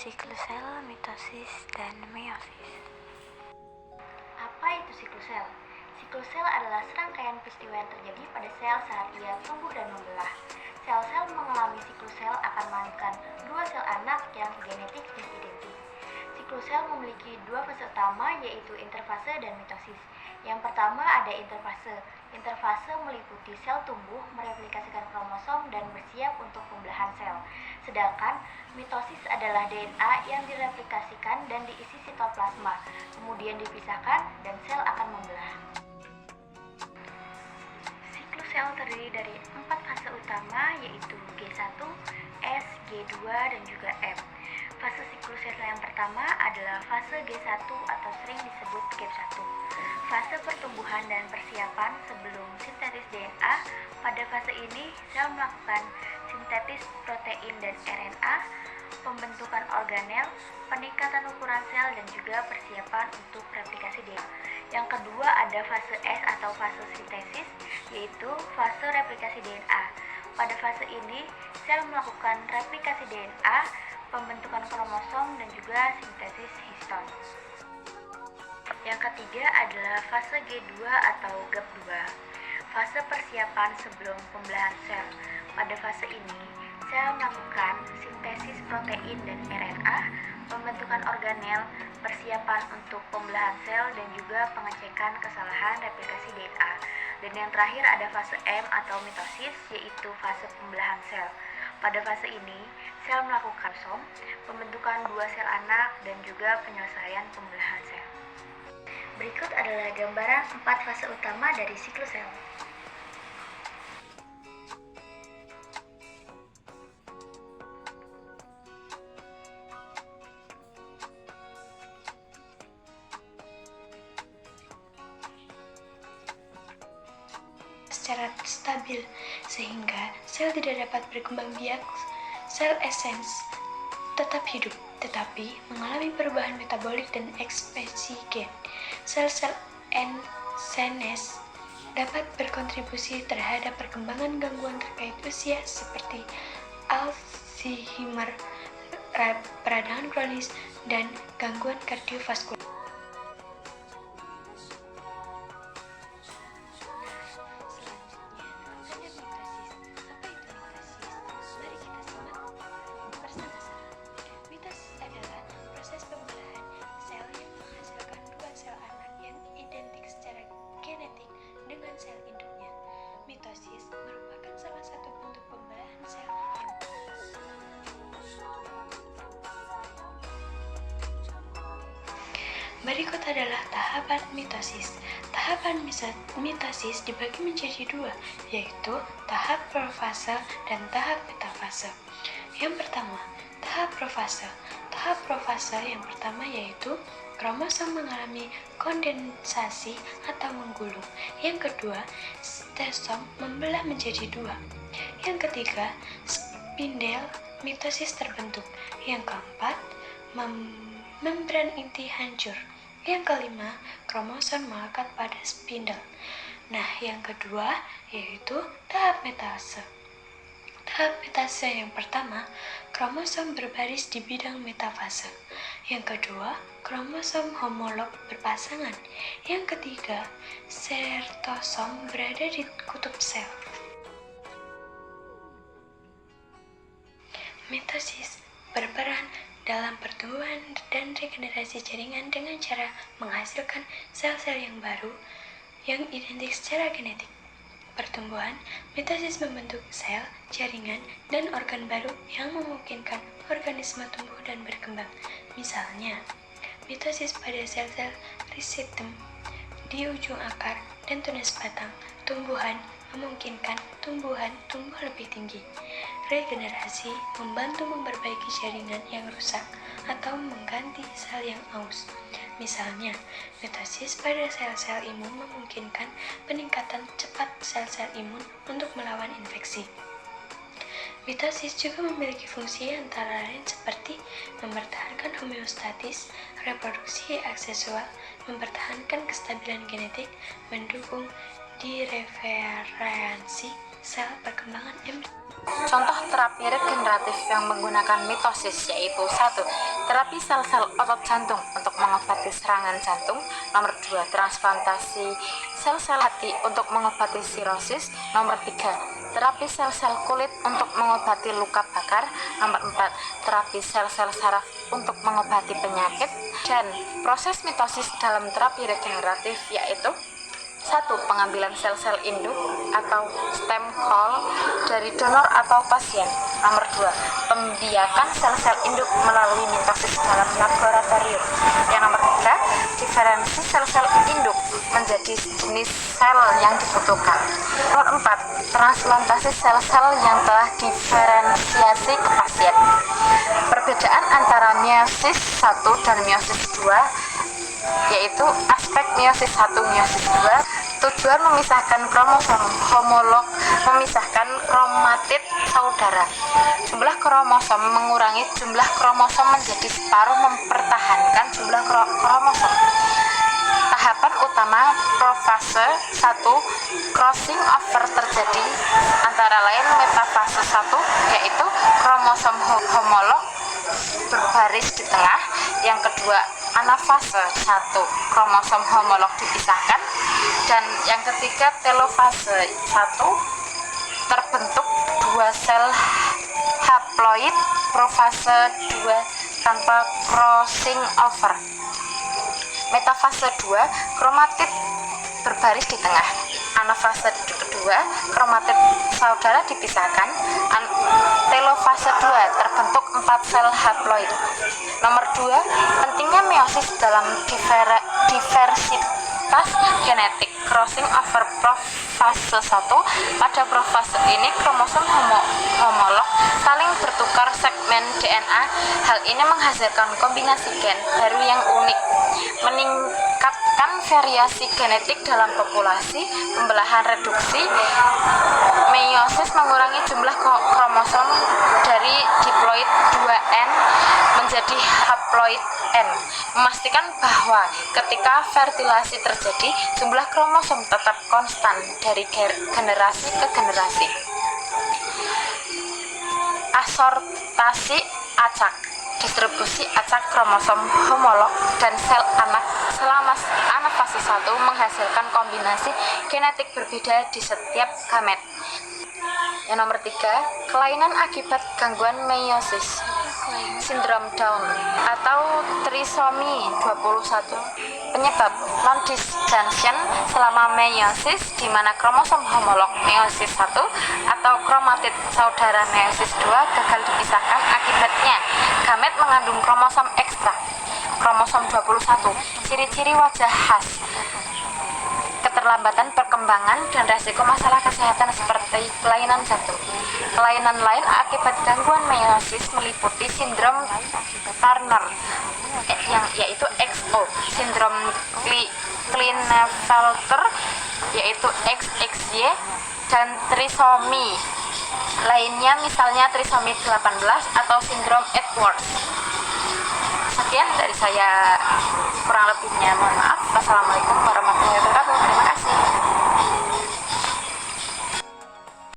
Siklus sel, mitosis, dan meiosis. Apa itu siklus sel? Siklus sel adalah serangkaian peristiwa yang terjadi pada sel saat ia tumbuh dan membelah. Sel-sel mengalami siklus sel akan melahirkan dua sel anak yang genetik dan identik. Siklus sel memiliki dua fase utama, yaitu interfase dan mitosis. Yang pertama ada interfase. Interfase meliputi sel tumbuh, mereplikasikan kromosom, dan bersiap untuk pembelahan sel. Sedangkan mitosis adalah DNA yang direplikasikan dan diisi sitoplasma, kemudian dipisahkan dan sel akan membelah. Siklus sel terdiri dari 4 fase utama, yaitu G1, S, G2, dan juga M. Fase siklus sel yang pertama adalah fase G1 atau sering disebut gap 1. Fase pertumbuhan dan persiapan sebelum sintetis DNA. Pada fase ini, sel melakukan sintetis protein dan RNA, pembentukan organel, peningkatan ukuran sel, dan juga persiapan untuk replikasi DNA. Yang kedua ada fase S atau fase sintesis, yaitu fase replikasi DNA. Pada fase ini, sel melakukan replikasi DNA, pembentukan kromosom, dan juga sintesis histon. Yang ketiga adalah fase G2 atau gap 2, fase persiapan sebelum pembelahan sel. Pada fase ini, sel melakukan sintesis protein dan RNA, pembentukan organel, persiapan untuk pembelahan sel, dan juga pengecekan kesalahan replikasi DNA. Dan yang terakhir ada fase M atau mitosis, yaitu fase pembelahan sel. Pada fase ini, sel melakukan pembentukan dua sel anak, dan juga penyelesaian pembelahan sel. Berikut adalah gambaran 4 fase utama dari siklus sel. Secara stabil, sehingga sel tidak dapat berkembang biak. Sel essence tetap hidup, tetapi mengalami perubahan metabolik dan ekspresi gen. Sel-sel senescens dapat berkontribusi terhadap perkembangan gangguan terkait usia seperti Alzheimer, peradangan kronis, dan gangguan kardiovaskular. Sel induknya. Mitosis merupakan salah satu bentuk pembelahan sel yang berikut adalah tahapan mitosis. Tahapan mitosis dibagi menjadi dua, yaitu tahap profase dan tahap metafase. Yang pertama, tahap profase. Tahap profase yang pertama yaitu kromosom mengalami kondensasi atau menggulung. Yang kedua, sitosom membelah menjadi dua. Yang ketiga, spindel mitosis terbentuk. Yang keempat, membran inti hancur. Yang kelima, kromosom melekat pada spindel. Nah, yang kedua yaitu tahap metase. Tahap metase yang pertama, kromosom berbaris di bidang metafase. Yang kedua, kromosom homolog berpasangan. Yang ketiga, sertosom berada di kutub sel. Mitosis berperan dalam pertumbuhan dan regenerasi jaringan dengan cara menghasilkan sel-sel yang baru yang identik secara genetik. Pertumbuhan, mitosis membentuk sel, jaringan, dan organ baru yang memungkinkan organisme tumbuh dan berkembang. Misalnya, mitosis pada sel-sel rhizotom di ujung akar dan tunas batang tumbuhan memungkinkan tumbuhan tumbuh lebih tinggi. Regenerasi membantu memperbaiki jaringan yang rusak atau mengganti sel yang aus. Misalnya, mitosis pada sel-sel imun memungkinkan peningkatan cepat sel-sel imun untuk melawan infeksi. Mitosis juga memiliki fungsi antara lain seperti mempertahankan homeostatis, reproduksi aksesual, mempertahankan kestabilan genetik, mendukung diferensiasi sel, perkembangan embrion. Contoh terapi regeneratif yang menggunakan mitosis yaitu 1. Terapi sel-sel otot jantung untuk mengobati serangan jantung. Nomor 2. Transplantasi sel-sel hati untuk mengobati sirosis. Nomor 3. Terapi sel-sel kulit untuk mengobati luka bakar. Nomor 4. Terapi sel-sel saraf untuk mengobati penyakit. Dan proses mitosis dalam terapi regeneratif yaitu 1. Pengambilan sel-sel induk atau stem cell dari donor atau pasien. Nomor 2. Pembiakan sel-sel induk melalui mitosis dalam laboratorium. Yang nomor 3. Diferensi sel-sel induk menjadi jenis sel yang dibutuhkan. Nomor 4. Transplantasi sel-sel yang telah diferensiasi ke pasien. Perbedaan antara meiosis 1 dan meiosis 2 yaitu aspek meiosis 1, meiosis 2, tujuan memisahkan kromosom homolog, memisahkan kromatid saudara. Jumlah kromosom mengurangi jumlah kromosom menjadi separuh, mempertahankan jumlah kromosom. Tahapan utama profase 1 crossing over terjadi antara lain metafase 1 yaitu kromosom homolog berbaris di tengah. Yang kedua, anafase 1 kromosom homolog dipisahkan. Dan yang ketiga, telofase 1 terbentuk 2 sel haploid. Profase 2 tanpa crossing over. Metafase 2 kromatid berbaris di tengah. Anafase kedua, kromatid saudara dipisahkan. Telofase 2 terbentuk 4 sel haploid. Nomor 2, pentingnya meiosis dalam diversitas genetik. Crossing over profase 1. Pada profase ini kromosom homolog saling bertukar segmen DNA. Hal ini menghasilkan kombinasi gen baru yang unik, meningkatkan variasi genetik dalam populasi. Pembelahan reduksi meiosis mengurangi jumlah kromosom dari diploid 2N menjadi haploid N, memastikan bahwa ketika fertilasi terjadi, jumlah kromosom tetap konstan dari generasi ke generasi. Asortasi acak, distribusi acak kromosom homolog dan sel anak selama anafase 1 menghasilkan kombinasi genetik berbeda di setiap gamet. Yang nomor 3, kelainan akibat gangguan meiosis, sindrom Down atau trisomi 21. Penyebab non-disjunction selama meiosis di mana kromosom homolog meiosis 1 atau kromatid saudara meiosis 2 gagal dipisahkan. Akibatnya gamet mengandung kromosom ekstra, kromosom 21. Ciri-ciri wajah khas, keterlambatan perkembangan dan resiko masalah kesehatan seperti kelainan jantung. Kelainan lain akibat gangguan meiosis meliputi sindrom Turner yaitu XO, sindrom Klinefelter yaitu XXY, dan trisomi lainnya misalnya trisomi 18 atau sindrom Edwards. Sekian dari saya, kurang lebihnya mohon maaf. Wassalamualaikum warahmatullahi wabarakatuh.